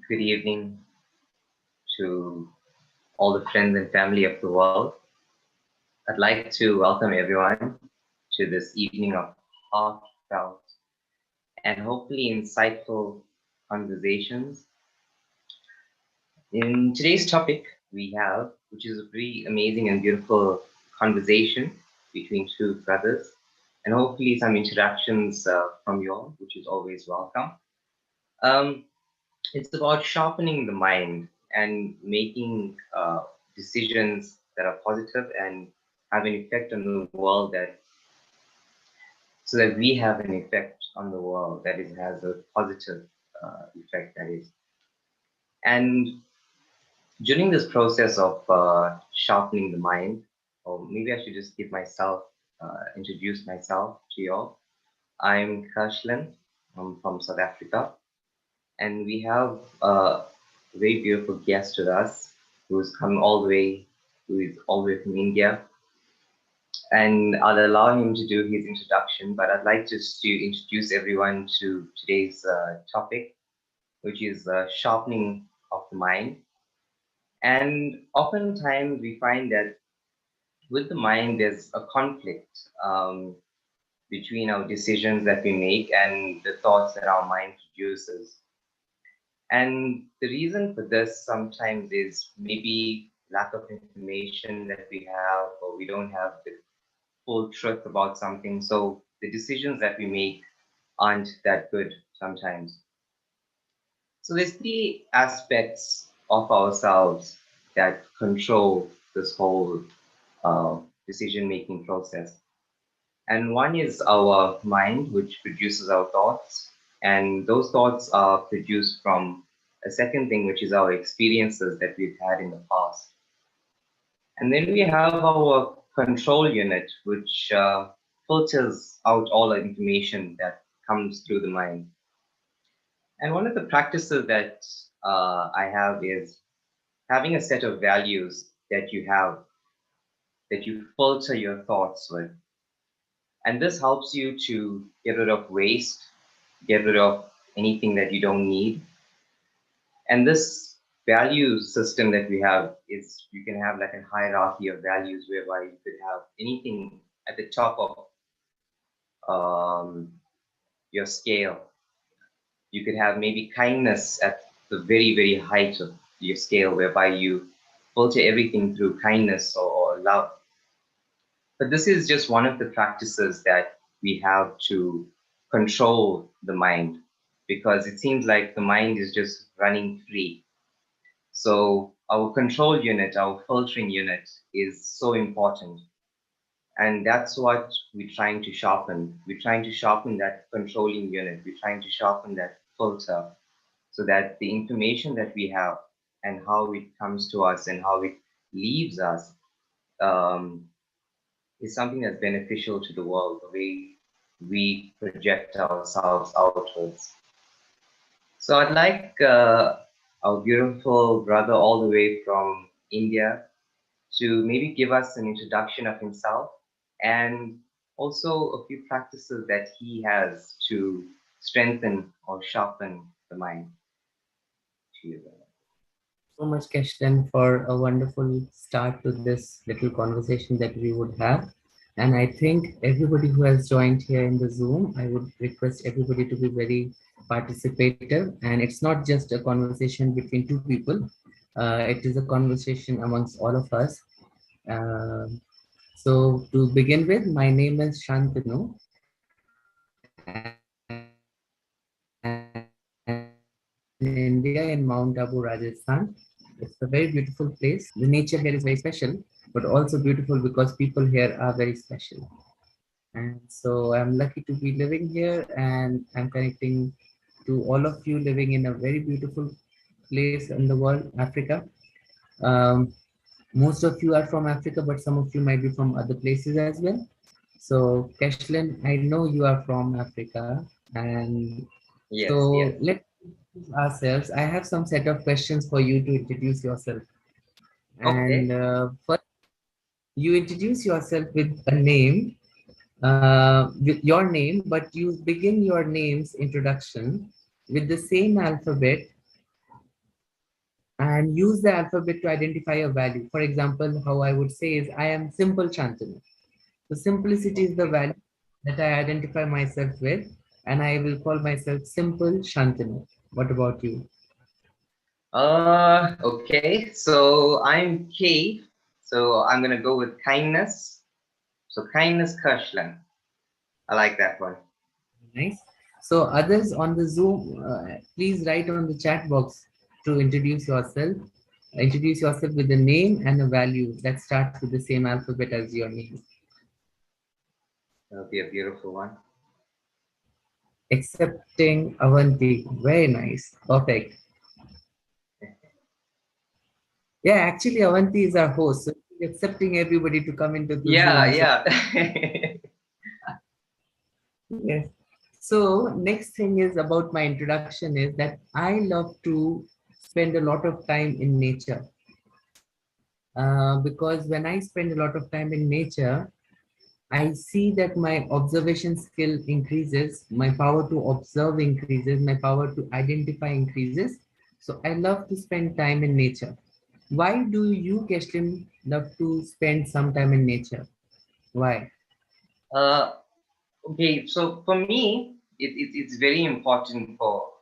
Good evening to all the friends and family of the world. I'd like to welcome everyone to this evening of heartfelt and hopefully insightful conversations. In today's topic, we have, which is a very amazing and beautiful conversation between two brothers, and hopefully some interactions from you all, which is always welcome. Um, it's about sharpening the mind and making decisions that are positive and have an effect on the world that so that we have an effect on the world that is has a positive effect that is. And during this process of sharpening the mind, or maybe I should just give myself introduce myself to you all. I'm Kashlan. I'm from South Africa, and we have a very beautiful guest with us who's come all the way, who is all the way from India. And I'll allow him to do his introduction, but I'd like just to introduce everyone to today's topic, which is sharpening of the mind. And oftentimes we find that with the mind, there's a conflict between our decisions that we make and the thoughts that our mind produces. And the reason for this sometimes is maybe lack of information that we have, or we don't have the full truth about something. So the decisions that we make aren't that good sometimes. So there's three aspects of ourselves that control this whole uh, decision-making process. And one is our mind, which produces our thoughts. And those thoughts are produced from a second thing, which is our experiences that we've had in the past. And then we have our control unit, which filters out all the information that comes through the mind. And one of the practices that I have is having a set of values that you have, that you filter your thoughts with. And this helps you to get rid of waste, get rid of anything that you don't need. And this value system that we have is you can have like a hierarchy of values whereby you could have anything at the top of um, your scale. You could have maybe kindness at the very, very height of your scale, whereby you filter everything through kindness or love. But this is just one of the practices that we have to control the mind, because it seems like the mind is just running free. So our control unit, our filtering unit is so important. And that's what we're trying to sharpen. We're trying to sharpen that controlling unit. We're trying to sharpen that filter so that the information that we have and how it comes to us and how it leaves us um, is something that's beneficial to the world, the way we project ourselves outwards. So I'd like our beautiful brother all the way from India to maybe give us an introduction of himself and also a few practices that he has to strengthen or sharpen the mind. To you, brother. So much, Keshlan, for a wonderful start to this little conversation that we would have. And I think everybody who has joined here in the Zoom, I would request everybody to be very participative. And it's not just a conversation between two people, it is a conversation amongst all of us. Um so, to begin with, my name is Shantanu, and I live in India in Mount Abu, Rajasthan. It's a very beautiful place. The nature here is very special, but also beautiful because people here are very special. And so I'm lucky to be living here, and I'm connecting to all of you living in a very beautiful place in the world, Africa. Um, Most of you are from Africa, but some of you might be from other places as well. So, Kashlin, I know you are from Africa, and Yes, so yes. let's introduce ourselves. I have some set of questions for you to introduce yourself. And Okay. first, you introduce yourself with a name, with your name, but you begin your name's introduction with the same alphabet and use the alphabet to identify a value. For example, how I would say is, I am simple Shantanu. So simplicity is the Okay. value that I identify myself with, and I will call myself simple Shantanu. What about you? Okay. So I'm K. So I'm gonna go with kindness. So kindness Kirshland. I like that one. Nice. So others on the Zoom, please write on the chat box to introduce yourself. Introduce yourself with a name and a value that starts with the same alphabet as your name. That'll be a beautiful one. Accepting Avanti. Very nice. Perfect. Yeah, actually Avanti is our host. So she's accepting everybody to come into the Yeah, Zoom. So yeah. yes. So next thing is about my introduction is that I love to spend a lot of time in nature. Because when I spend a lot of time in nature, I see that my observation skill increases, my power to observe increases, my power to identify increases. So I love to spend time in nature. Why do you, Keshlin, love to spend some time in nature? Why? uh, okay, so for me, it's very important for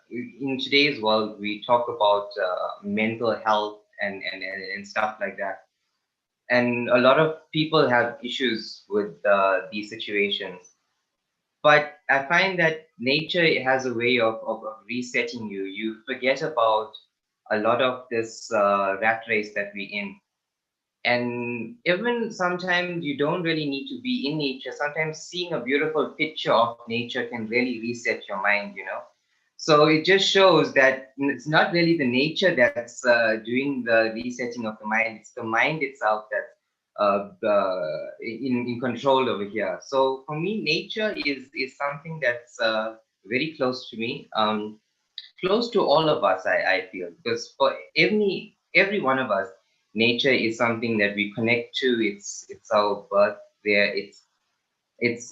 in today's world we talk about mental health and stuff like that, and a lot of people have issues with these situations. But I find that nature has a way of resetting you. You forget about a lot of this rat race that we're in. And even sometimes you don't really need to be in nature. Sometimes seeing a beautiful picture of nature can really reset your mind, you know. So it just shows that it's not really the nature that's doing the resetting of the mind. It's the mind itself that's in control over here. So for me, nature is something that's very close to me. Close to all of us, I feel, because for every one of us, nature is something that we connect to. It's our birth there. It's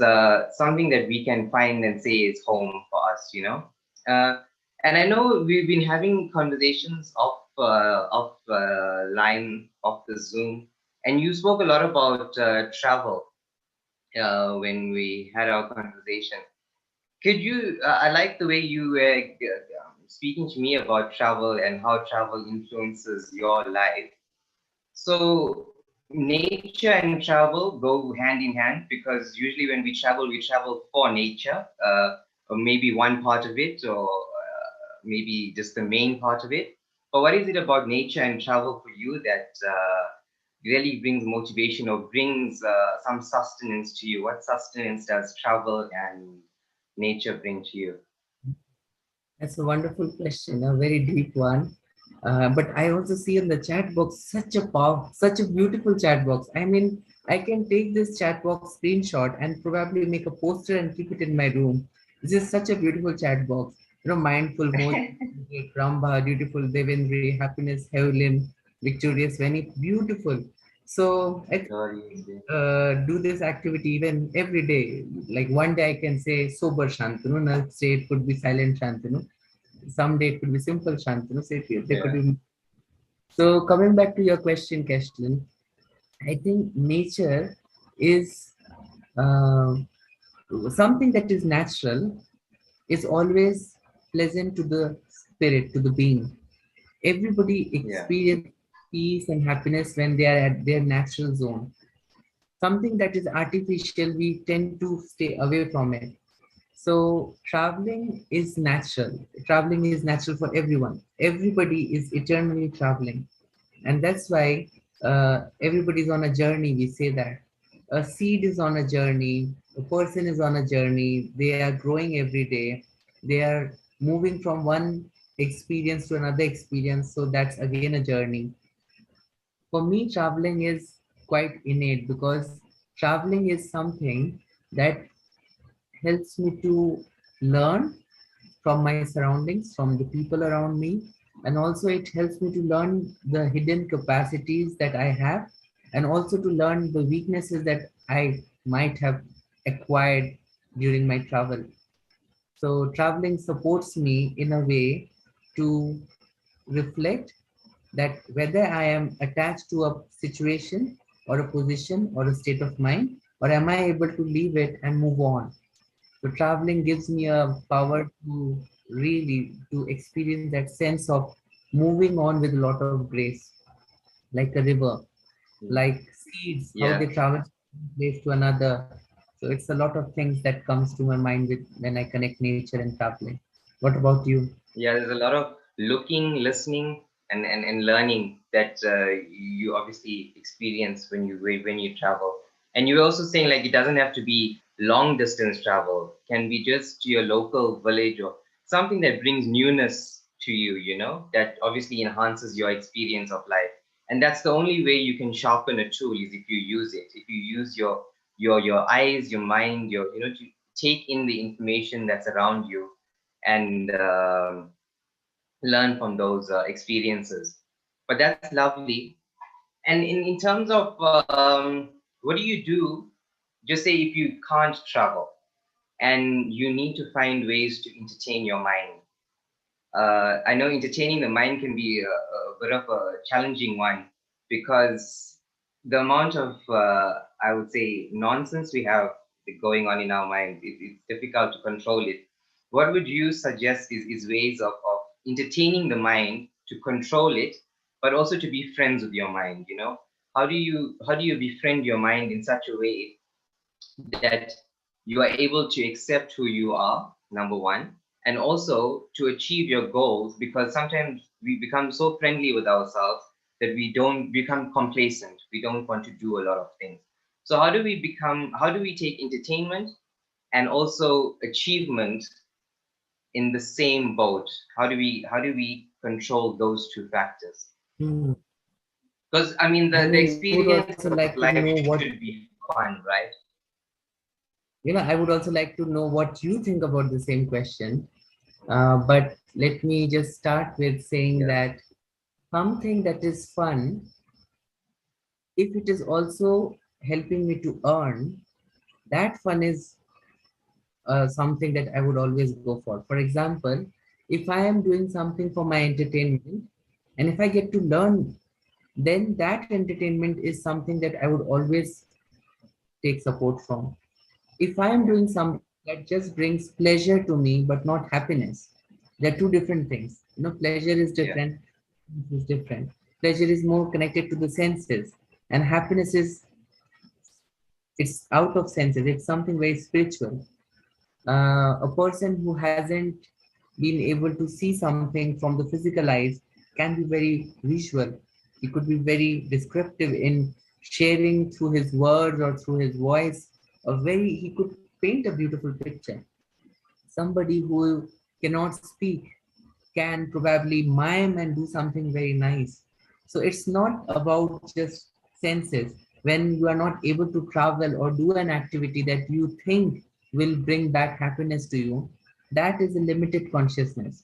something that we can find and say is home for us, you know. uh, and I know we've been having conversations of line of the Zoom, and you spoke a lot about travel when we had our conversation. Could you? I like the way you were speaking to me about travel and how travel influences your life. So nature and travel go hand in hand, because usually when we travel for nature, or maybe one part of it, or maybe just the main part of it. But what is it about nature and travel for you that really brings motivation or brings some sustenance to you? What sustenance does travel and nature bring to you? That's a wonderful question, a very deep one. But I also see in the chat box such a beautiful chat box. I mean, I can take this chat box screenshot and probably make a poster and keep it in my room. This is such a beautiful chat box. You know, mindful, Moj, Ramba, beautiful, Devendri, happiness, Hewlin, victorious, Veni, beautiful. So I do this activity even every day. Like one day I can say sober Shantanu, next day it could be silent Shantanu, someday it could be simple Shantanu. So there could Yeah, be. So coming back to your question, Keshlin, I think nature is uh, something that is natural, is always pleasant to the spirit, to the being. Everybody yeah, experience peace and happiness when they are at their natural zone. Something that is artificial, we tend to stay away from it. So traveling is natural. Traveling is natural for everyone. Everybody is eternally traveling. And that's why everybody's on a journey. We say that a seed is on a journey, a person is on a journey. They are growing every day. They are moving from one experience to another experience. So that's again a journey. For me, traveling is quite innate because traveling is something that helps me to learn from my surroundings, from the people around me, and also it helps me to learn the hidden capacities that I have, and also to learn the weaknesses that I might have acquired during my travel. So, traveling supports me in a way to reflect that whether I am attached to a situation or a position or a state of mind, or am I able to leave it and move on. So traveling gives me a power to really to experience that sense of moving on with a lot of grace, like a river, like seeds, how yeah. they travel from one place to another. So it's a lot of things that comes to my mind with when I connect nature and traveling. What about you? Yeah, there's a lot of looking, listening, and learning that you obviously experience when you travel. And you were also saying like it doesn't have to be long distance travel. Can be just to your local village or something that brings newness to you, you know, that obviously enhances your experience of life. And that's the only way you can sharpen a tool is if you use it. If you use your eyes, your mind, your you know, to take in the information that's around you and learn from those experiences. But that's lovely. And in terms of what do you do, just say if you can't travel and you need to find ways to entertain your mind. I know entertaining the mind can be a bit of a challenging one because the amount of, I would say, nonsense we have going on in our mind, it's difficult to control it. What would you suggest is ways of entertaining the mind to control it, but also to be friends with your mind? You know, how do you befriend your mind in such a way that you are able to accept who you are, number one, and also to achieve your goals, because sometimes we become so friendly with ourselves that we don't become complacent. We don't want to do a lot of things. So how do we take entertainment and also achievement in the same boat? How do we control those two factors? Hmm. Because I mean, I the mean, I would experience also of like to life know should what, be fun, right? I would also like to know what you think about the same question. But let me just start with saying Yeah, that something that is fun, if it is also helping me to earn, that fun is something that I would always go for. For example, if I am doing something for my entertainment and if I get to learn, then that entertainment is something that I would always take support from. If I am yeah, doing something that just brings pleasure to me but not happiness, they're two different things. Pleasure is yeah, different, is different. Pleasure is more connected to the senses, and happiness is it's out of senses. It's something very spiritual. A person who hasn't been able to see something from the physical eyes can be very visual. He could be very descriptive in sharing through his words or through his voice. He could paint a beautiful picture. Somebody who cannot speak can probably mime and do something very nice. So it's not about just senses. When you are not able to travel or do an activity that you think will bring back happiness to you, that is a limited consciousness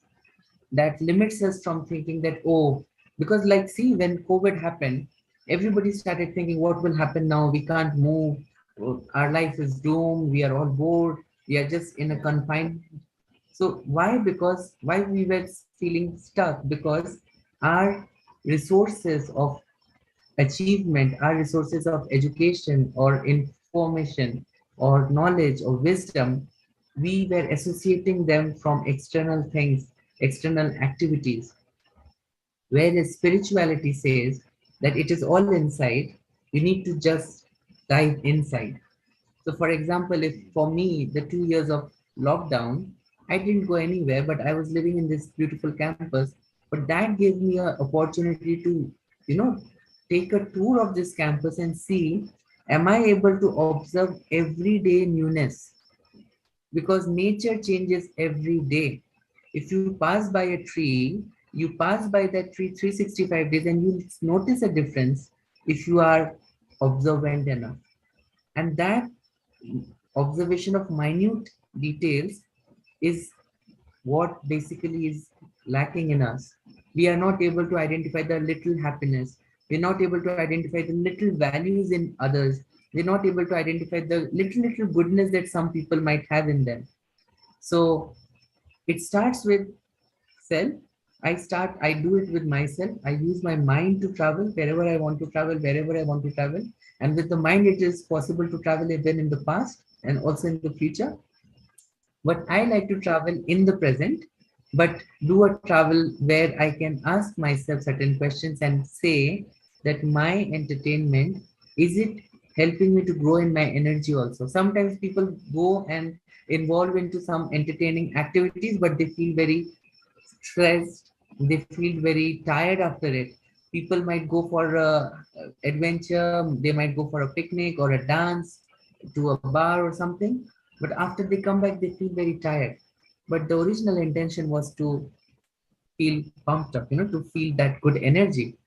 that limits us from thinking that, oh, because, like, see, when COVID happened, everybody started thinking, what will happen now? We can't move. Our life is doomed. We are all bored. We are just in a yeah, confinement. So why? Because why we were feeling stuck? Because our resources of achievement, our resources of education or information or knowledge or wisdom, we were associating them from external things, external activities. Whereas spirituality says that it is all inside, you need to just dive inside. So, for example, if for me, the 2 years of lockdown, I didn't go anywhere, but I was living in this beautiful campus. But that gave me an opportunity to, you know, take a tour of this campus and see, am I able to observe everyday newness? Because nature changes every day. If you pass by a tree, you pass by that tree 365 days and you'll notice a difference if you are observant enough. And that observation of minute details is what basically is lacking in us. We are not able to identify the little happiness. We're not able to identify the little values in others. We're not able to identify the little goodness that some people might have in them. So it starts with self. I do it with myself. I use my mind to travel wherever I want to travel, wherever I want to travel. And with the mind, it is possible to travel even in the past and also in the future. But I like to travel in the present, but do a travel where I can ask myself certain questions and say that my entertainment, is it helping me to grow in my energy also? Sometimes people go and involve into some entertaining activities, but they feel very stressed, they feel very tired after it. People might go for a adventure, they might go for a picnic or a dance to a bar or something, but after they come back they feel very tired. But the original intention was to feel pumped up, to feel that good energy.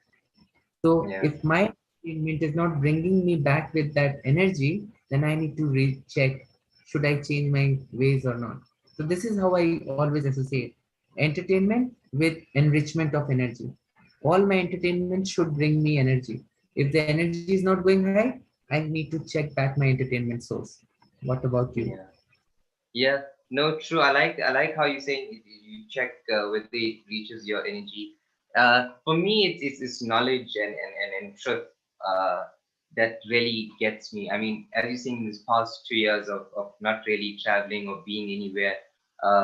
So yeah, if my entertainment is not bringing me back with that energy, then I need to recheck, should I change my ways or not. So this is how I always associate entertainment with enrichment of energy. All my entertainment should bring me energy. If the energy is not going high, I need to check back my entertainment source. What about you? yeah. Yeah, no, true. I like how you say you check whether it reaches your energy. For me, it's knowledge and truth that really gets me. I mean, as you seen in this past 2 years of not really traveling or being anywhere,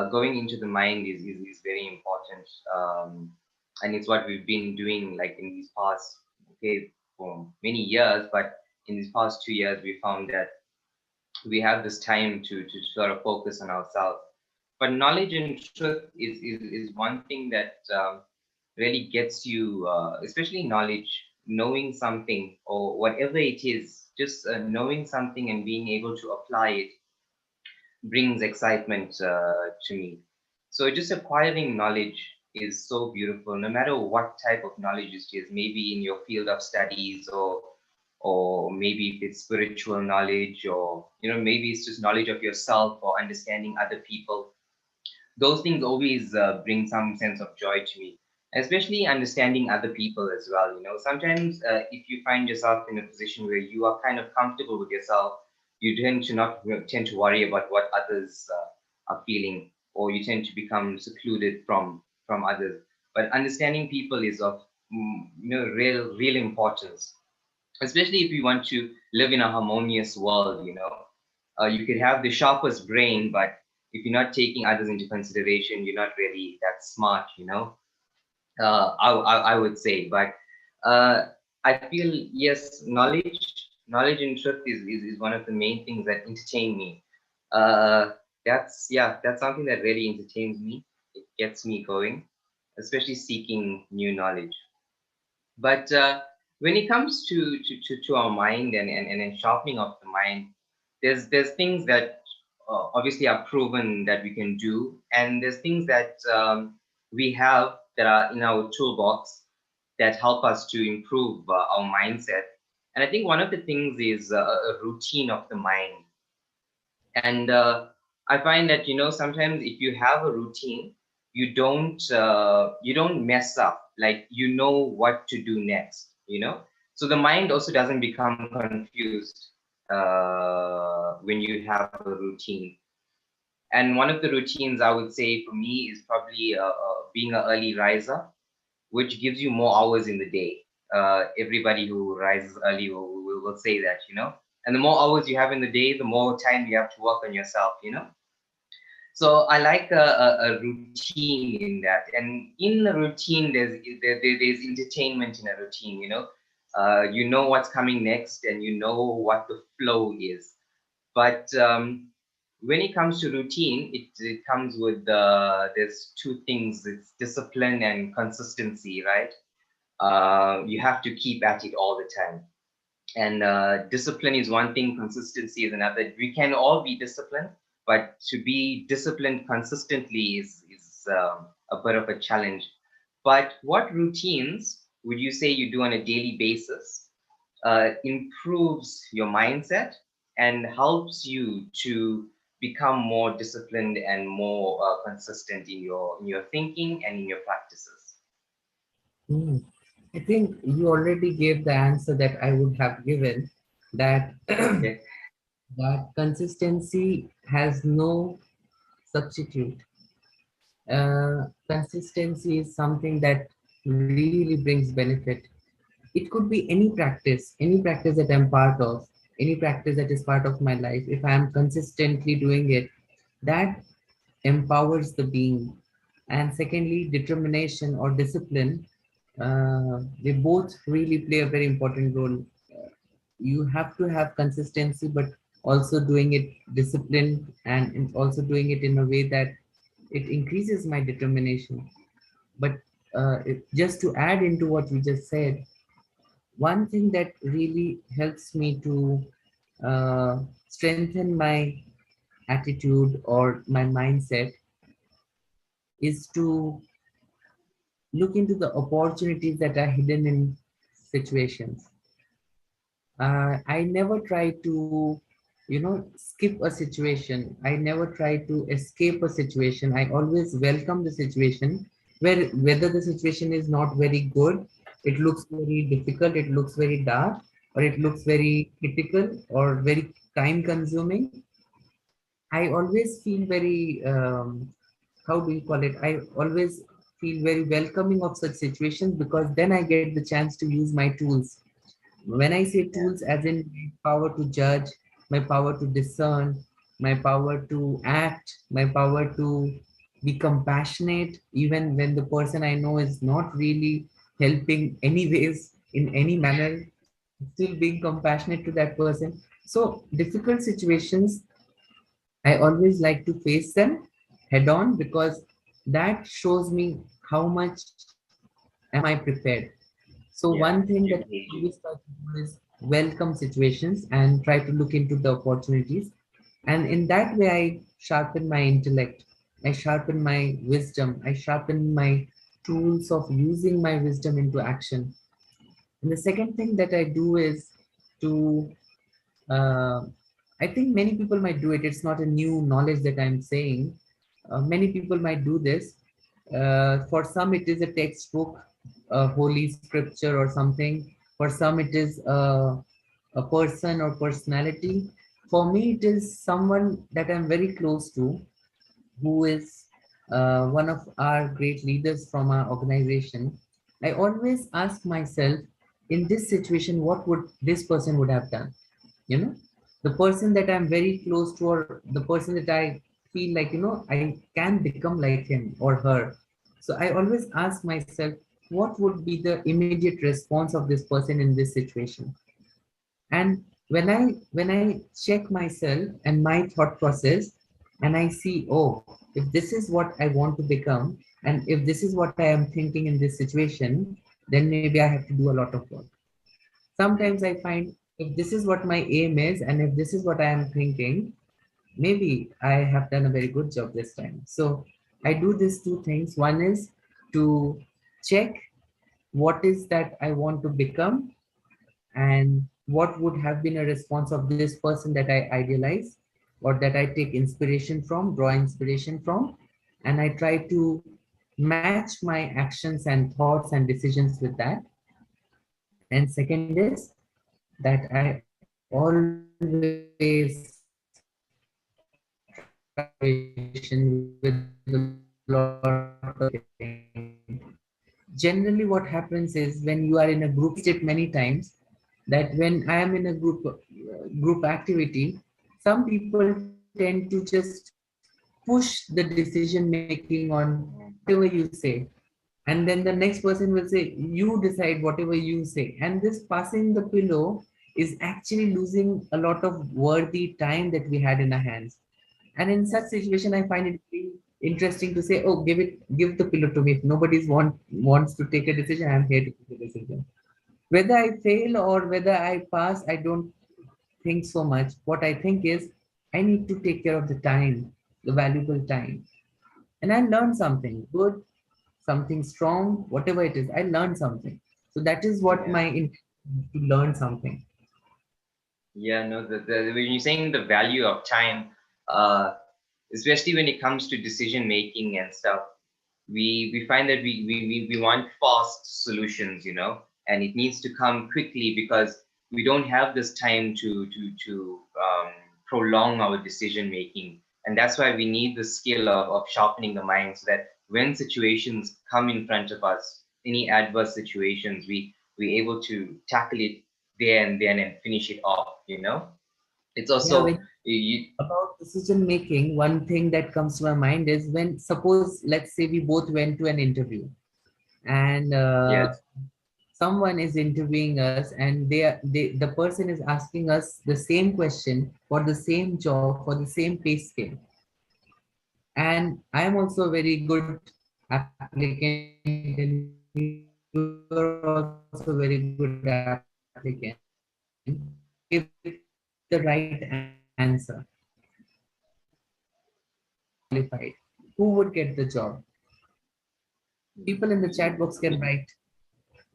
going into the mind is very important. And it's what we've been doing like in these past, okay, for many years, but in these past 2 years, we found that we have this time to sort of focus on ourselves. But knowledge and truth is one thing that really gets you, especially knowledge, knowing something or whatever it is, just knowing something and being able to apply it brings excitement to me. So just acquiring knowledge is so beautiful, no matter what type of knowledge it is, maybe in your field of studies, or maybe if it's spiritual knowledge, or maybe it's just knowledge of yourself or understanding other people. Those things always bring some sense of joy to me, especially understanding other people as well. Sometimes if you find yourself in a position where you are kind of comfortable with yourself, you tend to not tend to worry about what others are feeling, or you tend to become secluded from others. But understanding people is of real importance, especially if you want to live in a harmonious world. You could have the sharpest brain, but if you're not taking others into consideration, you're not really that smart. I would say. But uh, I feel, yes, knowledge and truth is one of the main things that entertain me. uh, that's something that really entertains me. It gets me going, especially seeking new knowledge. But when it comes to our mind, and sharpening of the mind, there's things that obviously are proven that we can do, and there's things that we have that are in our toolbox that help us to improve our mindset. And I think one of the things is a routine of the mind. And I find that sometimes if you have a routine, you don't mess up, like what to do next. So the mind also doesn't become confused when you have a routine. And one of the routines, I would say, for me, is probably being an early riser, which gives you more hours in the day. Everybody who rises early will say that. And the more hours you have in the day, the more time you have to work on yourself. So I like a routine in that, and in the routine, there's entertainment in a routine. You know what's coming next, and you know what the flow is. But when it comes to routine, it comes with there's two things: it's discipline and consistency, right? You have to keep at it all the time. And discipline is one thing, consistency is another. We can all be disciplined, but to be disciplined consistently is a bit of a challenge. But what routines would you say you do on a daily basis improves your mindset and helps you to become more disciplined and more consistent in your thinking and in your practices? Hmm. I think you already gave the answer that I would have given, that Okay. that consistency has no substitute. Consistency is something that really brings benefit. It could be any practice that I'm part of, any practice that is part of my life. If I am consistently doing it, that empowers the being. And secondly, determination or discipline, they both really play a very important role. You have to have consistency, but also doing it disciplined, and also doing it in a way that it increases my determination. But just to add into what you just said, one thing that really helps me to strengthen my attitude or my mindset is to look into the opportunities that are hidden in situations. I never try to, skip a situation. I never try to escape a situation. I always welcome the situation, whether the situation is not very good, it looks very difficult, it looks very dark, or it looks very critical or very time consuming. I always feel very, how do you call it? I always feel very welcoming of such situations, because then I get the chance to use my tools. When I say Yeah. tools, as in my power to judge, my power to discern, my power to act, my power to be compassionate, even when the person I know is not really helping anyways in any manner, still being compassionate to that person. So difficult situations, I always like to face them, head on, because that shows me how much am I prepared. So Yeah, one thing that you I engage you. always try to do is welcome situations and try to look into the opportunities. And in that way, I sharpen my intellect. I sharpen my wisdom. I sharpen my tools of using my wisdom into action. And the second thing that I do is to, uh, I think many people might do it. It's not a new knowledge that I'm saying. Many people might do this. For some, it is a textbook, a holy scripture or something. For some, it is a person or personality. For me, it is someone that I'm very close to, who is one of our great leaders from our organization. I always ask myself, in this situation, what would this person would have done? You know, the person that I'm very close to, or the person that I feel like, I can become like him or her. So I always ask myself, what would be the immediate response of this person in this situation? And when I check myself and my thought process, and I see, oh, if this is what I want to become, and if this is what I am thinking in this situation, then maybe I have to do a lot of work. Sometimes I find, if this is what my aim is, and if this is what I am thinking, maybe I have done a very good job this time. So I do these two things. One is to check what is that I want to become, and what would have been a response of this person that I idealize, or that I take inspiration from, draw inspiration from, and I try to match my actions and thoughts and decisions with that. And second is that I always try to have a conversation with a lot of people. Generally, what happens is, when you are in a group, it many times that when I am in a group activity, some people tend to just push the decision making on whatever you say, and then the next person will say, you decide whatever you say, and this passing the pillow is actually losing a lot of worthy time that we had in our hands. And in such situation, I find it very interesting to say, oh, give the pillow to me. If nobody's wants to take a decision, I'm here to take a decision. Whether I fail or whether I pass, I don't think so much. What I think is, I need to take care of the time, the valuable time, and I learn something good, something strong, whatever it is, I learn something. So that is what Yeah. my intention is, to learn something. Yeah, no, when you're saying the value of time, uh, especially when it comes to decision making and stuff, we find that we want fast solutions, and it needs to come quickly because we don't have this time to prolong our decision making. And that's why we need the skill of sharpening the mind so that when situations come in front of us, any adverse situations, we're able to tackle it there and then and finish it off. It's Yeah, also when you, about decision making, one thing that comes to my mind is, when, suppose, let's say we both went to an interview, and yes. someone is interviewing us, and the person is asking us the same question for the same job, for the same pay scale. And I am also a very good applicant, and you are also a very good applicant. If the right answer, give the right answer, qualified, who would get the job? People in the chat box can write.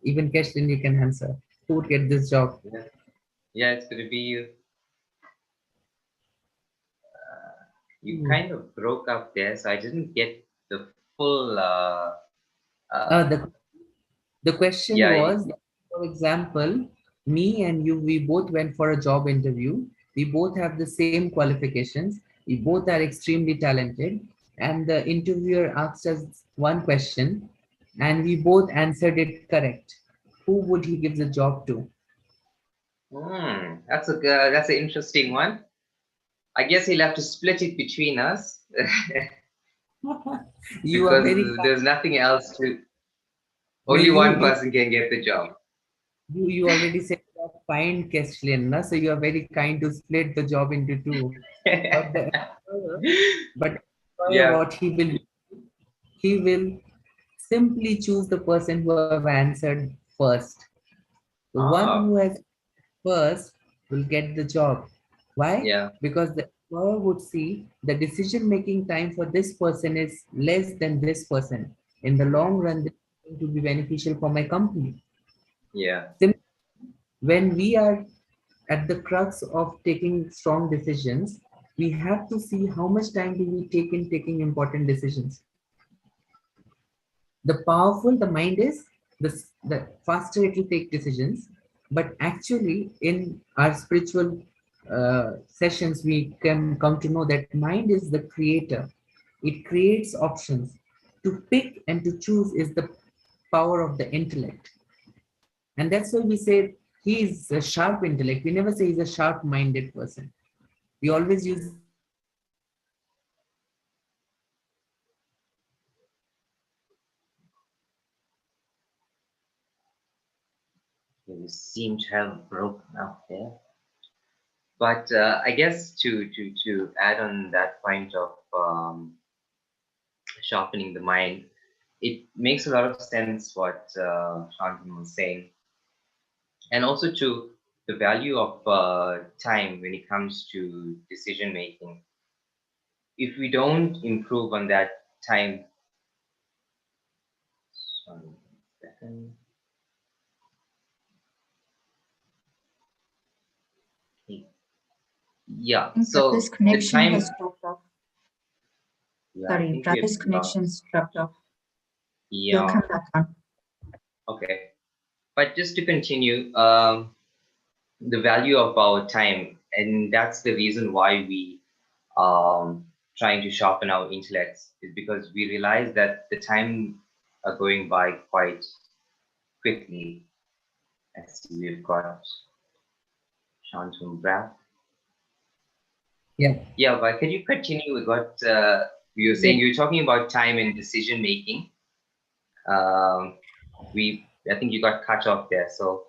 Even Keshlin, you can answer. Who would get this job? Yeah, yeah, it's going to be you Hmm. kind of broke up there, so I didn't get the full. Uh, Uh, the the question yeah, was, for example, me and you, we both went for a job interview. We both have the same qualifications. We both are extremely talented. And the interviewer asked us one question, and we both answered it correct. Who would he give the job to? that's an interesting one. I guess he'll have to split it between us You are because very there's nothing else to. no, Only one person can get the job. you already said you are kind, Keshlin, na? So you are very kind to split the job into two. But the employer, but Yeah. what he will simply choose the person who have answered first. The one who Ah. has first will get the job. Why? Yeah. Because the employer would see the decision making time for this person is less than this person. In the long run, this is going to be beneficial for my company. Yeah. Sim- When we are at the crux of taking strong decisions, we have to see how much time do we take in taking important decisions. The powerful the mind is, the faster it will take decisions. But actually, in our spiritual sessions, we can come to know that mind is the creator. It creates options. To pick and to choose is the power of the intellect. And that's why we say he is a sharp intellect. We never say he's a sharp minded person. We always use the word sharp intellect. We seem to have broken up there. But I guess to add on that point of sharpening the mind, it makes a lot of sense what Shantanu was saying, and also to the value of time when it comes to decision making. If we don't improve on that time, sorry, second, yeah. think Prabhu's So the connection time, has dropped off. yeah, I Sorry, think we have Prabhu's connection's lost. dropped off. He'll Yeah. come back on. Okay. But just to continue, the value of our time, and that's the reason why we trying to sharpen our intellects is because we realize that the time are going by quite quickly. I see we've got Shantum Braff. Yeah. Yeah, but can you continue with what you were saying? Yeah. You were talking about time and decision making. Um, I think you got cut off there. So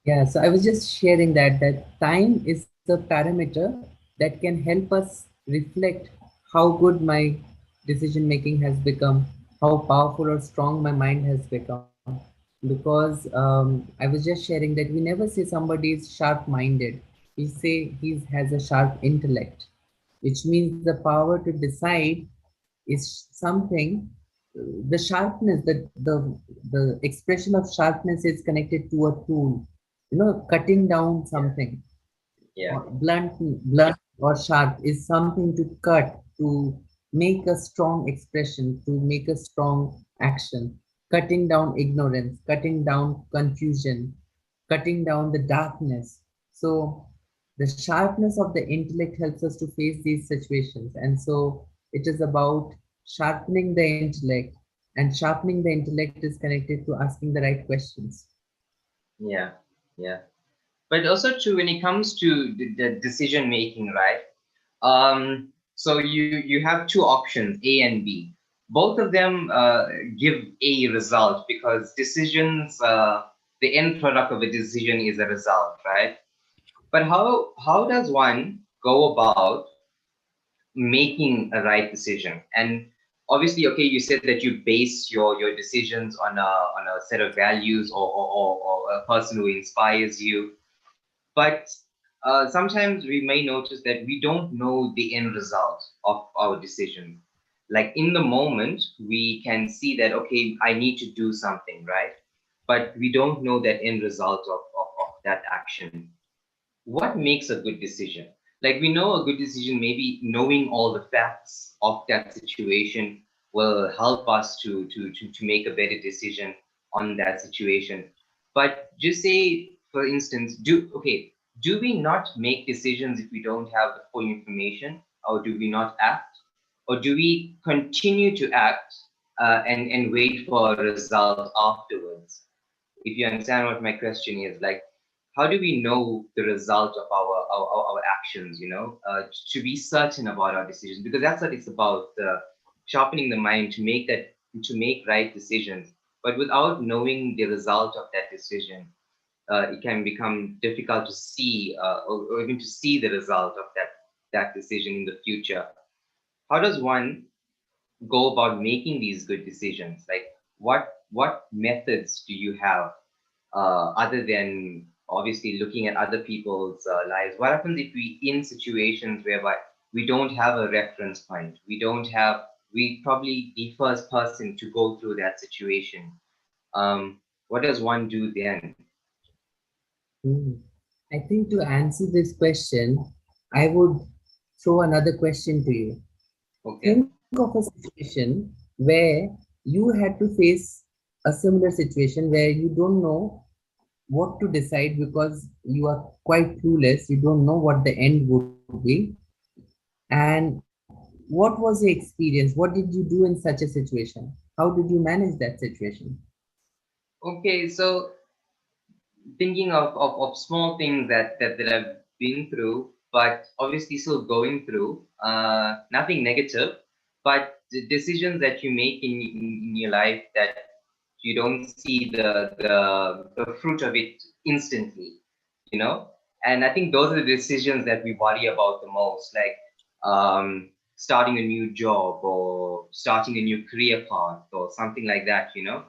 Yeah, so I was just sharing that time is a parameter that can help us reflect how good my decision making has become, how powerful or strong my mind has become. Because I was just sharing that we never say somebody is sharp-minded. We say he has a sharp intellect, which means the power to decide is something. The sharpness, the expression of sharpness is connected to a tool, cutting down yeah, something. yeah, Blunt or sharp is something to cut, to make a strong expression, to make a strong action. Cutting down ignorance, cutting down confusion, cutting down the darkness. So the sharpness of the intellect helps us to face these situations. And so it is about sharpening the intellect, and sharpening the intellect is connected to asking the right questions. yeah, yeah. But also too, when it comes to the decision making, right? So you have two options, A and B. Both of them give a result because decisions, the end product of a decision is a result, right? But how does one go about making a right decision? And obviously, okay, you said that you base your decisions on a set of values, or a person who inspires you, but sometimes we may notice that we don't know the end result of our decision. Like in the moment, we can see that, okay, I need to do something, right? But we don't know that end result of that action. What makes a good decision? Like we know a good decision, maybe knowing all the facts of that situation will help us to make a better decision on that situation. But just say, for instance, do we not make decisions if we don't have the full information, or do we not act, or do we continue to act and wait for a result afterwards? If you understand what my question is, like, how do we know the result of our actions, to be certain about our decisions? Because that's what it's about, sharpening the mind to make that, to make right decisions. But without knowing the result of that decision, it can become difficult to see, or even to see the result of that decision in the future. How does one go about making these good decisions? Like, what methods do you have other than obviously looking at other people's lives? What happens if we in situations whereby we don't have a reference point? We probably the first person to go through that situation. What does one do then? Hmm. I think to answer this question, I would throw another question to you. Okay. Think of a situation where you had to face a similar situation where you don't know what to decide because you are quite clueless, you don't know what the end would be. And what was your experience? What did you do in such a situation? How did you manage that situation? Okay, so thinking of small things that I've been through, but obviously still going through. Nothing negative, but the decisions that you make in your life that you don't see the fruit of it instantly, you know. And I think those are the decisions that we worry about the most, like starting a new job or starting a new career path or something like that, you know.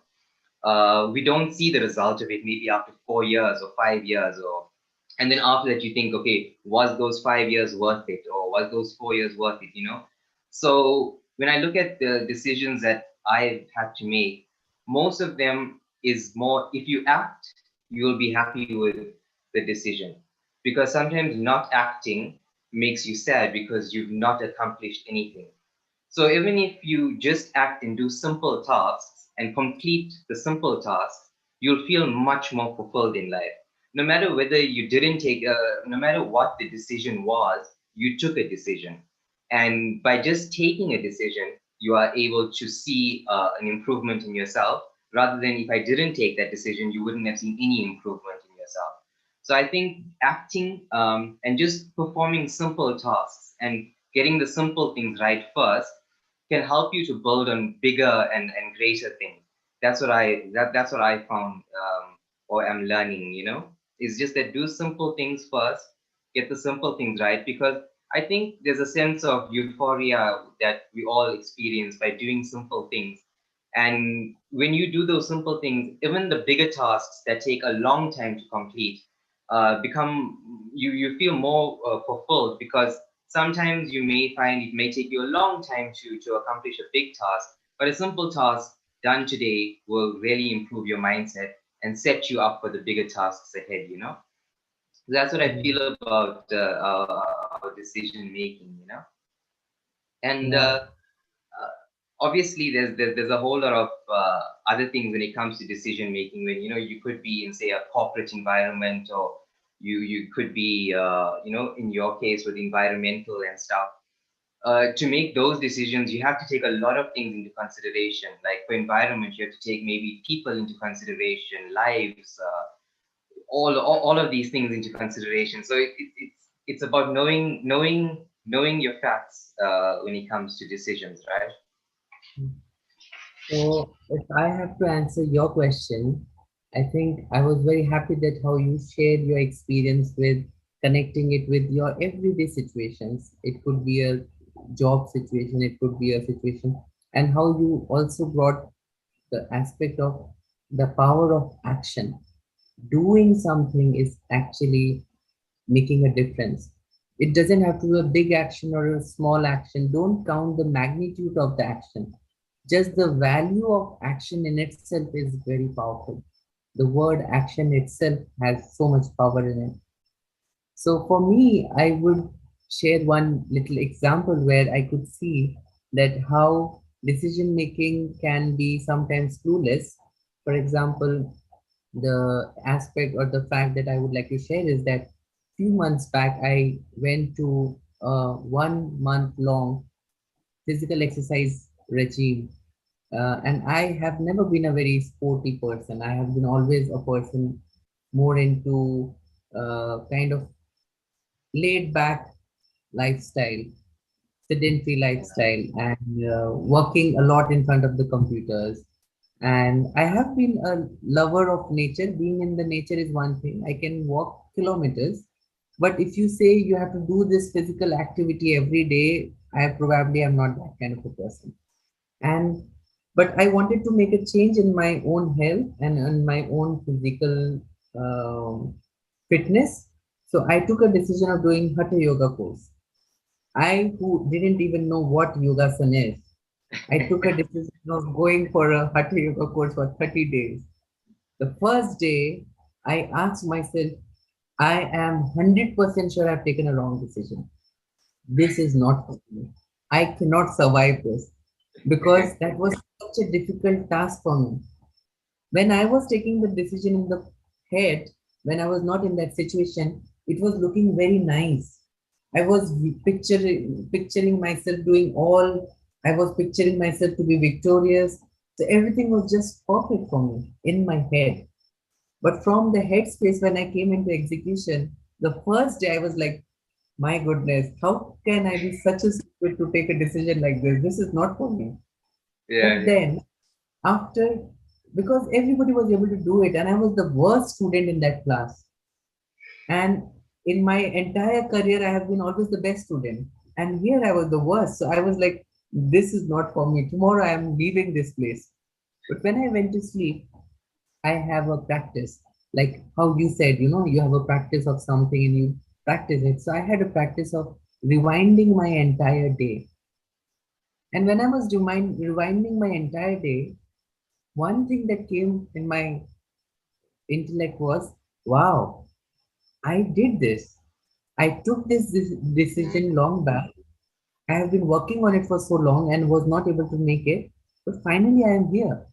We don't see the result of it maybe after 4 years or 5 years, or and then after that you think, okay, was those 5 years worth it, or was those 4 years worth it, you know? So when I look at the decisions that I've had to make, most of them is more, if you act, you will be happy with the decision, because sometimes not acting makes you sad because you've not accomplished anything. So even if you just act and do simple tasks and complete the simple tasks, you'll feel much more fulfilled in life. No matter whether you didn't take, no matter what the decision was, you took a decision. And by just taking a decision, you are able to see an improvement in yourself, rather than if I didn't take that decision, you wouldn't have seen any improvement in yourself. So I think acting and just performing simple tasks and getting the simple things right first can help you to build on bigger and greater things. That's what I found, or I'm learning. You know, it's just that do simple things first, get the simple things right, because I think there's a sense of euphoria that we all experience by doing simple things. And when you do those simple things, even the bigger tasks that take a long time to complete, become you feel more fulfilled, because sometimes you may find it may take you a long time to accomplish a big task, but a simple task done today will really improve your mindset and set you up for the bigger tasks ahead, you know. That's what I feel about our decision making, you know. And Yeah. obviously there's a whole lot of other things when it comes to decision making, when you know you could be in, say, a corporate environment, or you could be you know, in your case with environmental and stuff. To make those decisions, you have to take a lot of things into consideration. Like for environment, you have to take maybe people into consideration, lives, all of these things into consideration. So it's about knowing your facts when it comes to decisions, right? So if I have to answer your question, I think I was very happy that how you shared your experience with connecting it with your everyday situations. It could be a job situation, it could be a situation, and how you also brought the aspect of the power of action. Doing something is actually making a difference. It doesn't have to be a big action or a small action. Don't count the magnitude of the action. Just the value of action in itself is very powerful. The word action itself has so much power in it. So for me, I would share one little example where I could see that how decision making can be sometimes clueless. For example, the aspect or the fact that I would like to share is that few months back I went to a 1 month long physical exercise regime, and I have never been a very sporty person. I have been always a person more into kind of laid back lifestyle, sedentary lifestyle, and working a lot in front of the computers. And I have been a lover of nature. Being in the nature is one thing. I can walk kilometers. But if you say you have to do this physical activity every day, I probably am not that kind of a person. And but I wanted to make a change in my own health and in my own physical fitness. So I took a decision of doing Hatha Yoga course. I, who didn't even know what yogasana is, I took a decision of going for a Hatha Yoga course for 30 days. The first day, I asked myself, I am 100% sure I've taken a wrong decision. This is not for me. I cannot survive this because that was such a difficult task for me. When I was taking the decision in the head, when I was not in that situation, it was looking very nice. I was picturing myself doing all, I was picturing myself to be victorious. So everything was just perfect for me in my head. But from the headspace, when I came into execution, the first day I was like, my goodness, how can I be such a stupid to take a decision like this? This is not for me. Yeah, But yeah, then, after, because everybody was able to do it, and I was the worst student in that class. And in my entire career, I have been always the best student. And here I was the worst. So I was like, this is not for me. Tomorrow I am leaving this place. But when I went to sleep, I have a practice. Like how you said, you have a practice of something and you practice it. So I had a practice of rewinding my entire day. And when I was rewinding my entire day, one thing that came in my intellect was, wow, I did this. I took this decision long back. I have been working on it for so long and was not able to make it. But finally, I am here.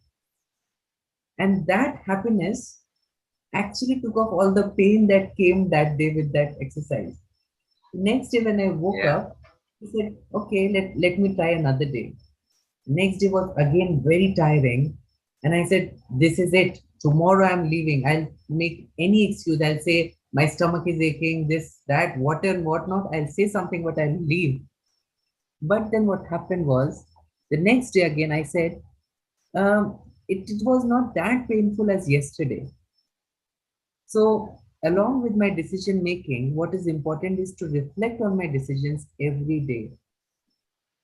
And that happiness actually took off all the pain that came that day with that exercise. Next day, when I woke yeah, up, I said, okay, let me try another day. Next day was again very tiring. And I said, this is it. Tomorrow I'm leaving. I'll make any excuse. I'll say, my stomach is aching, this, that, what and what not. I'll say something, but I'll leave. But then what happened was, the next day again, I said, it was not that painful as yesterday. So, along with my decision making, what is important is to reflect on my decisions every day.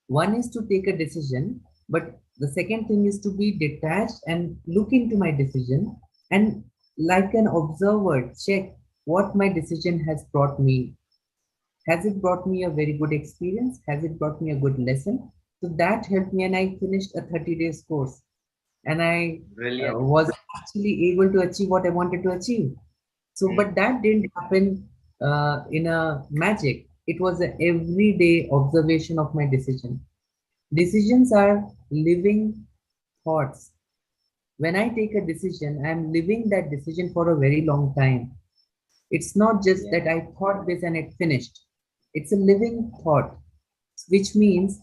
One is to take a decision, but the second thing is to be detached and look into my decision and, like an observer, check what my decision has brought me. Has it brought me a very good experience? Has it brought me a good lesson? So that helped me, and I finished a 30 days course, and I brilliant. was actually able to achieve what I wanted to achieve. So, Mm, but that didn't happen in a magic. It was an everyday observation of my decision. Decisions are living thoughts. When I take a decision, I'm living that decision for a very long time. It's not just yeah, that I thought this and it finished. It's a living thought, which means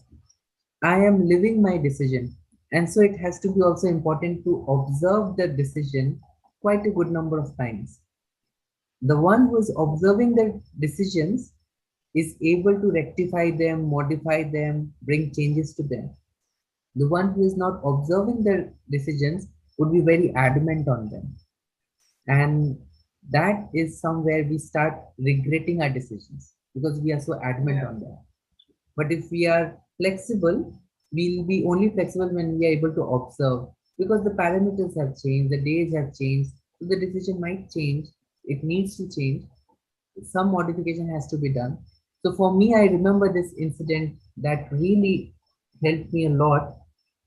I am living my decision. And so it has to be also important to observe the decision quite a good number of times. The one who is observing the decisions is able to rectify them, modify them, bring changes to them. The one who is not observing the decisions would be very adamant on them. And that is somewhere we start regretting our decisions because we are so adamant yeah, on them. But if we are flexible, we'll be only flexible when we are able to observe because the parameters have changed, the days have changed, so the decision might change, it needs to change, some modification has to be done. So for me, I remember this incident that really helped me a lot,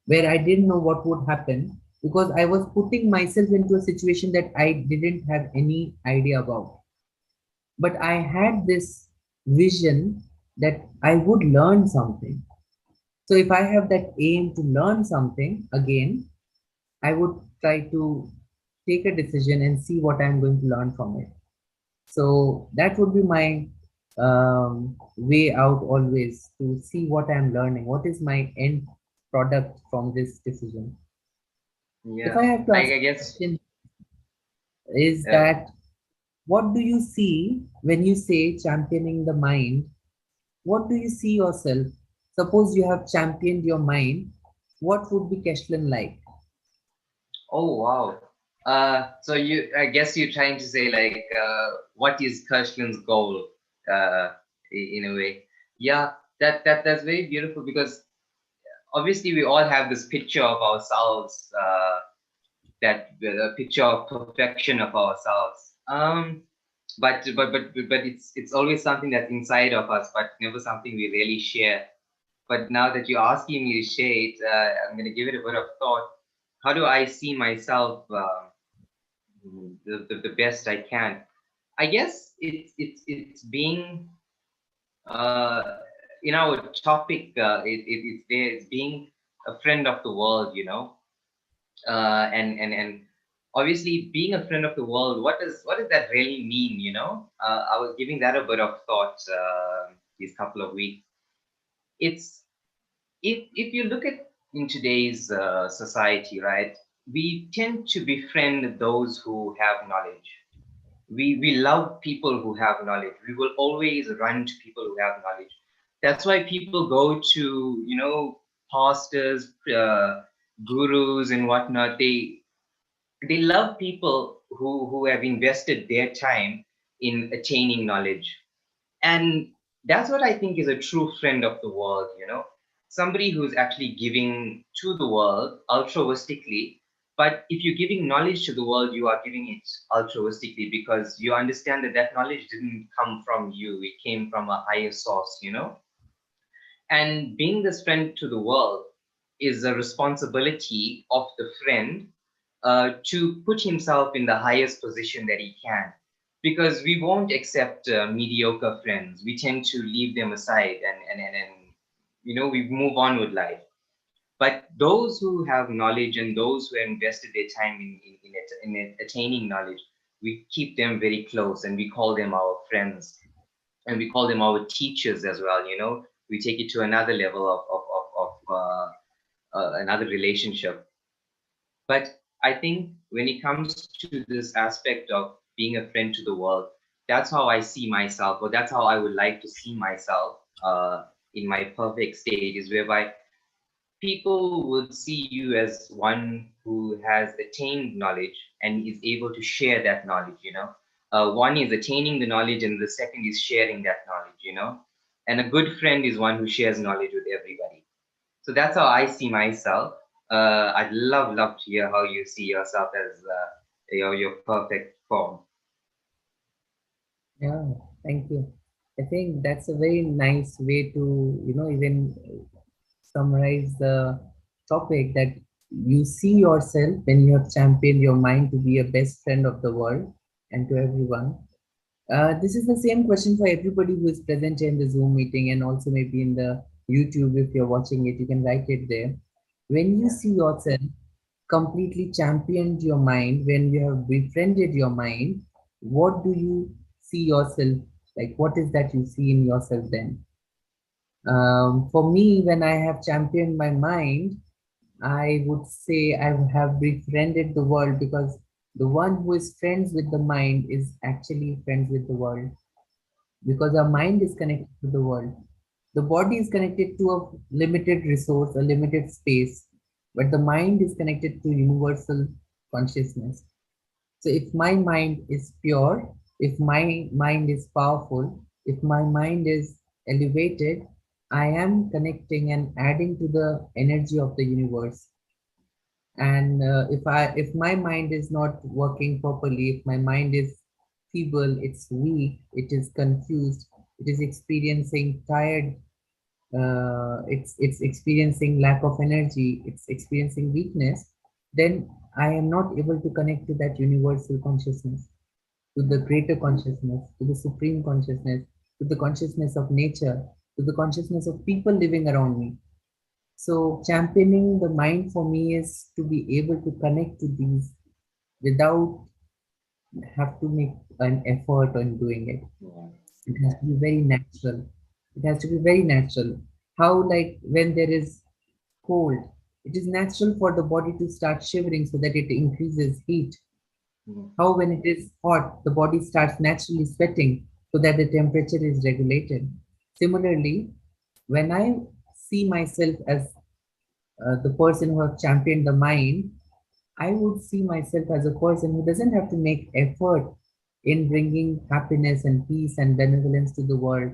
where I didn't know what would happen because I was putting myself into a situation that I didn't have any idea about. But I had this vision that I would learn something. So if I have that aim to learn something again, I would try to take a decision and see what I'm going to learn from it. So that would be my way out always to see what I'm learning. What is my end product from this decision? If yeah. I have to Like ask I a guess, question, is uh, that what do you see when you say championing the mind? What do you see yourself? Suppose you have championed your mind, what would be Keshlan like? oh wow. So I guess you're trying to say like, what is Kirshlin's goal, in a way? Yeah, that's very beautiful because obviously we all have this picture of ourselves, that the picture of perfection of ourselves. But it's always something that's inside of us, but never something we really share. But now that you're asking me to share it, I'm going to give it a bit of thought. How do I see myself, the best I can? I guess it's being, uh, in our topic. It's there. It's being a friend of the world, and obviously being a friend of the world. What does that really mean? I was giving that a bit of thought, these couple of weeks. It's if you look at in today's society, right? We tend to befriend those who have knowledge. We love people who have knowledge. We will always run to people who have knowledge. That's why people go to, pastors, gurus, and whatnot. They love people who have invested their time in attaining knowledge. And that's what I think is a true friend of the world, somebody who's actually giving to the world altruistically. But if you're giving knowledge to the world, you are giving it altruistically, because you understand that that knowledge didn't come from you, it came from a higher source. And being this friend to the world is a responsibility of the friend, to put himself in the highest position that he can. Because we won't accept mediocre friends. We tend to leave them aside, and we move on with life. But those who have knowledge and those who have invested their time in attaining knowledge, we keep them very close and we call them our friends, and we call them our teachers as well. We take it to another level of another relationship. But I think when it comes to this aspect of being a friend to the world, that's how I see myself, or that's how I would like to see myself, in my perfect state, is whereby people would see you as one who has attained knowledge and is able to share that knowledge. One is attaining the knowledge, and the second is sharing that knowledge. And a good friend is one who shares knowledge with everybody. So that's how I see myself. I'd love to hear how you see yourself as, your perfect form. Yeah, thank you. I think that's a very nice way to, even summarize the topic, that you see yourself when you have championed your mind to be a best friend of the world and to everyone. This is the same question for everybody who is present in the Zoom meeting, and also maybe in the YouTube. If you're watching it, you can write it there. When you Yeah. see yourself completely championed your mind, when you have befriended your mind, what do you see yourself like? What is that you see in yourself then? For me, when I have championed my mind, I would say I have befriended the world, because the one who is friends with the mind is actually friends with the world, because our mind is connected to the world. The body is connected to a limited resource, a limited space, but the mind is connected to universal consciousness. So if my mind is pure, if my mind is powerful, if my mind is elevated, I am connecting and adding to the energy of the universe. And if my mind is not working properly, if my mind is feeble, it's weak, it is confused, it is experiencing tired, it's experiencing lack of energy, it's experiencing weakness, then I am not able to connect to that universal consciousness, to the greater consciousness, to the supreme consciousness, to the consciousness of nature, to the consciousness of people living around me. So championing the mind for me is to be able to connect to these without have to make an effort on doing it. Yeah. It has to be very natural. It has to be very natural. How, like when there is cold, it is natural for the body to start shivering so that it increases heat. Mhm. How, when it is hot, the body starts naturally sweating so that the temperature is regulated. Similarly, when I see myself as the person who have championed the mind, I would see myself as a person who doesn't have to make effort in bringing happiness and peace and benevolence to the world.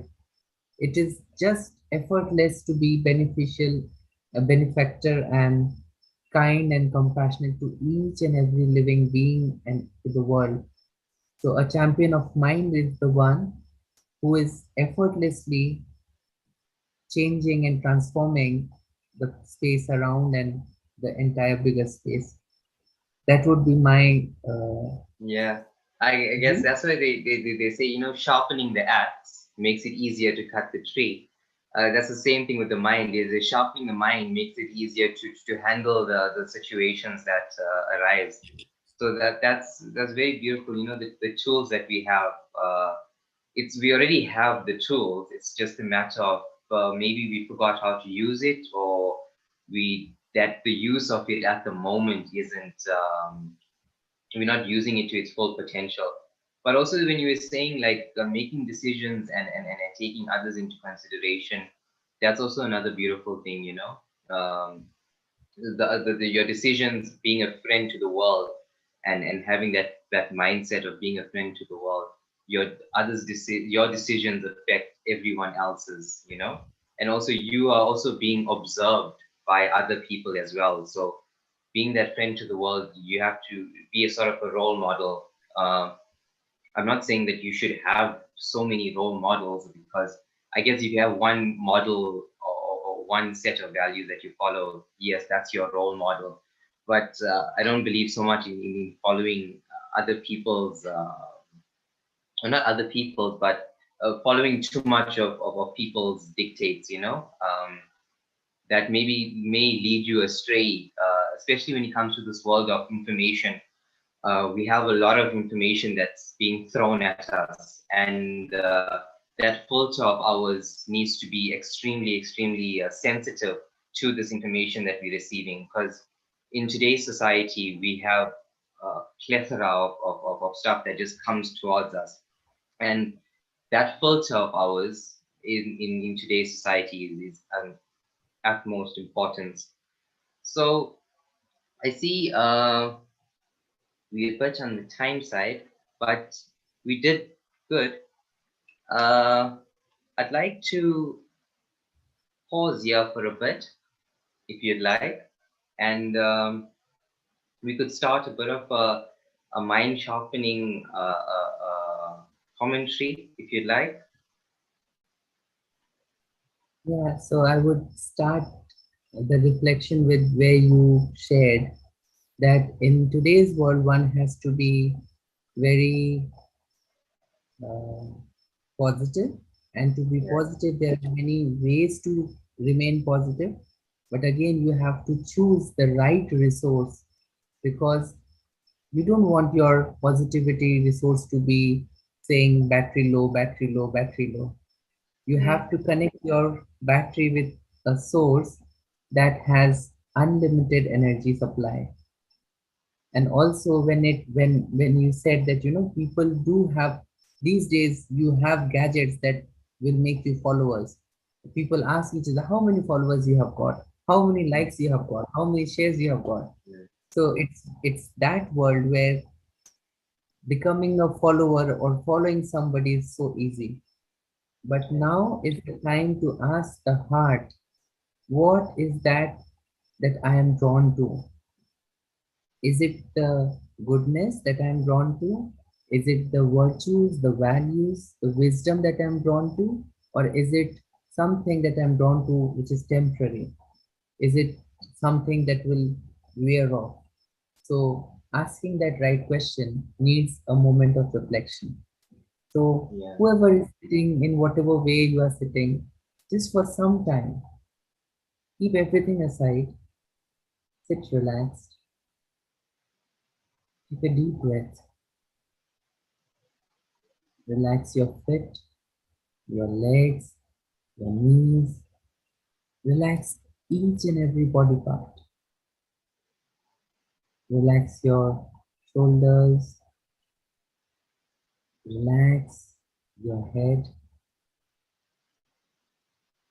It is just effortless to be beneficial a benefactor and kind and compassionate to each and every living being and to the world. So, a champion of mind is the one who is effortlessly changing and transforming the space around and the entire bigger space. That would be my Yeah, I guess view. that's why they say, sharpening the axe makes it easier to cut the tree. That's the same thing with the mind. Is sharpening the mind makes it easier to handle the situations that arise. So that's very beautiful. The tools that we have. We already have the tools. It's just a matter of maybe we forgot how to use it, or we that the use of it at the moment isn't. We're not using it to its full potential. But also when you were saying like making decisions and taking others into consideration, that's also another beautiful thing, your decisions being a friend to the world, and having that mindset of being a friend to the world. Your decisions affect everyone else's, and also you are also being observed by other people as well. So being that friend to the world, you have to be a sort of a role model. I'm not saying that you should have so many role models, because I guess if you have one model, or one set of values that you follow, yes, that's your role model. But I don't believe so much in following other people's, or not other people's, but following too much of people's dictates, that maybe may lead you astray, especially when it comes to this world of information. We have a lot of information that's being thrown at us, and that filter of ours needs to be extremely sensitive to this information that we're receiving, because in today's society we have a plethora of stuff that just comes towards us, and that filter of ours in today's society is utmost importance. So I see we were on the time side, but we did good. Uh, I'd like to pause here for a bit, if you'd like, and we could start a bit of a mind sharpening commentary, if you'd like. Yeah, so I would start the reflection with where you shared that in today's world, one has to be very uh, positive. And to be Yeah. positive, there are many ways to remain positive. But again, you have to choose the right resource, because you don't want your positivity resource to be saying battery low, battery low, battery low. You have Mm, to connect your battery with a source that has unlimited energy supply. And also when you said that people do have these days, you have gadgets that will make you followers. People ask each other how many followers you have got, how many mm, likes you have got, how many shares you have got. mm, So it's that world where becoming a follower or following somebody is so easy. But now is the time to ask the heart, what is that I am drawn to? Is it the goodness that I'm drawn to? Is it the virtues, the values, the wisdom that I'm drawn to? Or is it something that I'm drawn to which is temporary? Is it something that will wear off? So, asking that right question needs a moment of reflection. So, yeah. whoever is sitting in whatever way you are sitting, just for some time, keep everything aside, sit relaxed, take a deep breath, relax your feet, your legs, your knees, relax each and every body part. Relax your shoulders, relax your head,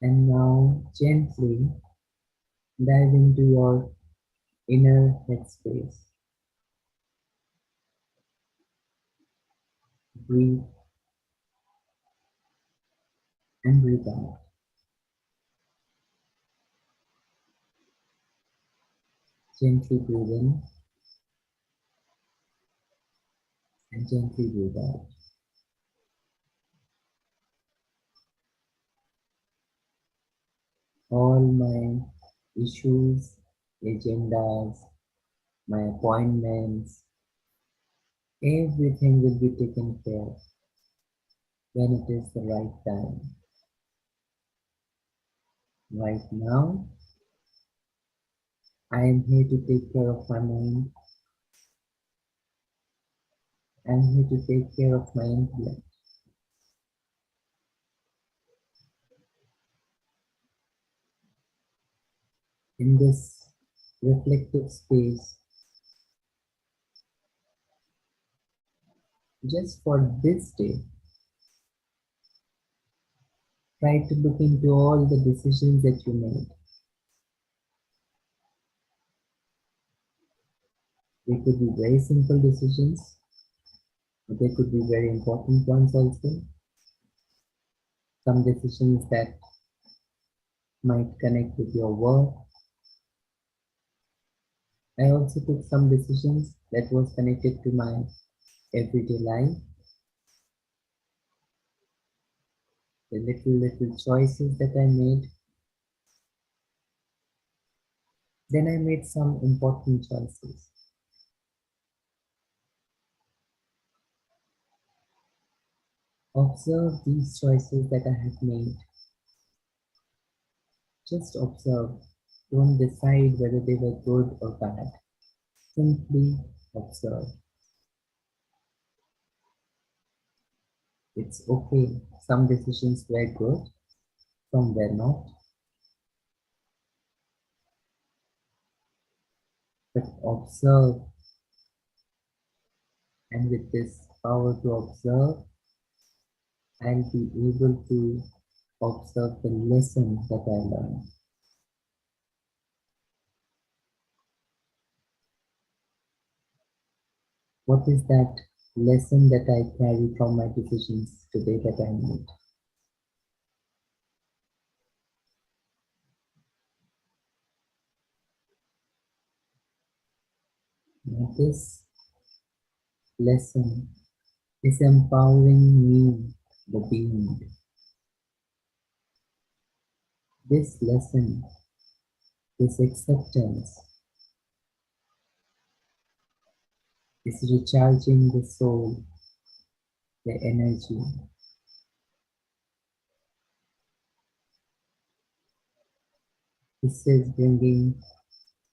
and now gently dive into your inner headspace. Breathe and breathe out. Gently breathe in and gently breathe out. All my issues, agendas, my appointments, everything will be taken care of when it is the right time. Right now, I am here to take care of my mind. I am here to take care of my intellect. In this reflective space, just for this day, try to look into all the decisions that you made. They could be very simple decisions, but they could be very important ones also. Some decisions that might connect with your work. I also took some decisions that was connected to my everyday life, the little choices that I made. Then I made some important choices. Observe these choices that I have made. Just observe. Don't decide whether they were good or bad. Simply observe. It's okay. Some decisions were good, some were not. But observe, and with this power to observe, I'll be able to observe the lesson that I learned. What is that lesson that I carry from my decisions today that I made? Now this lesson is empowering me, the being. This lesson, this acceptance, is recharging the soul, the energy. This is bringing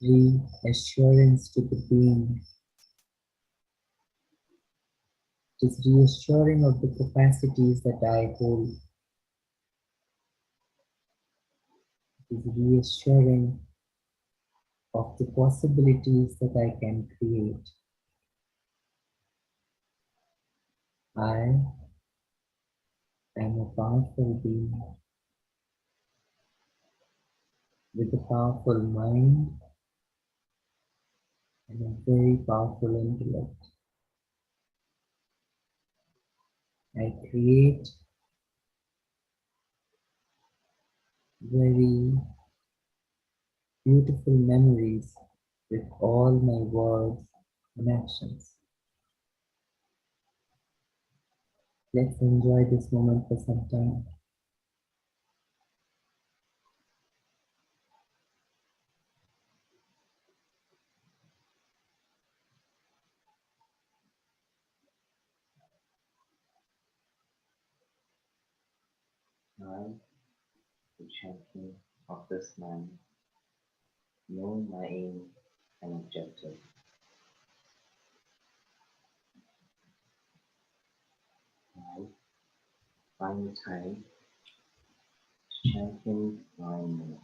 reassurance to the being. It is reassuring of the capacities that I hold. It is reassuring of the possibilities that I can create. I am a powerful being with a powerful mind and a very powerful intellect. I create very beautiful memories with all my words and actions. Let's enjoy this moment for some time. I, the champion of this man, know my aim and objective. I find the time to champion my man.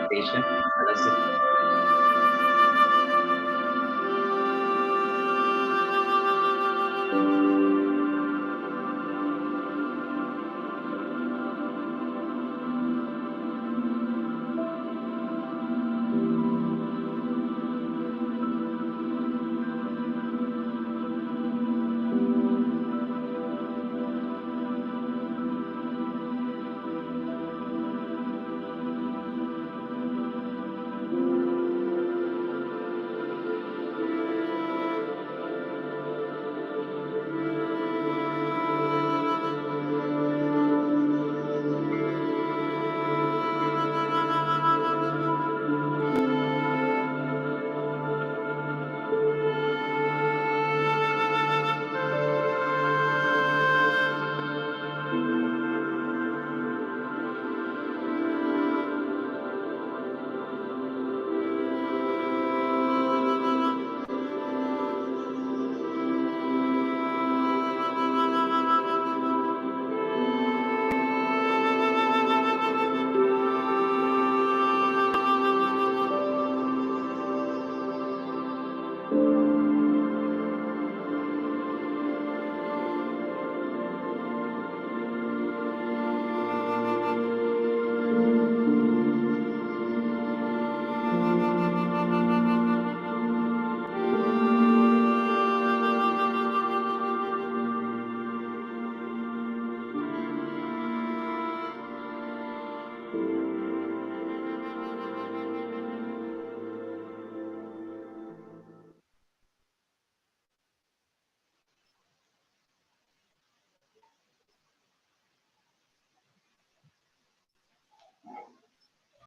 conversation. Hello, Sif.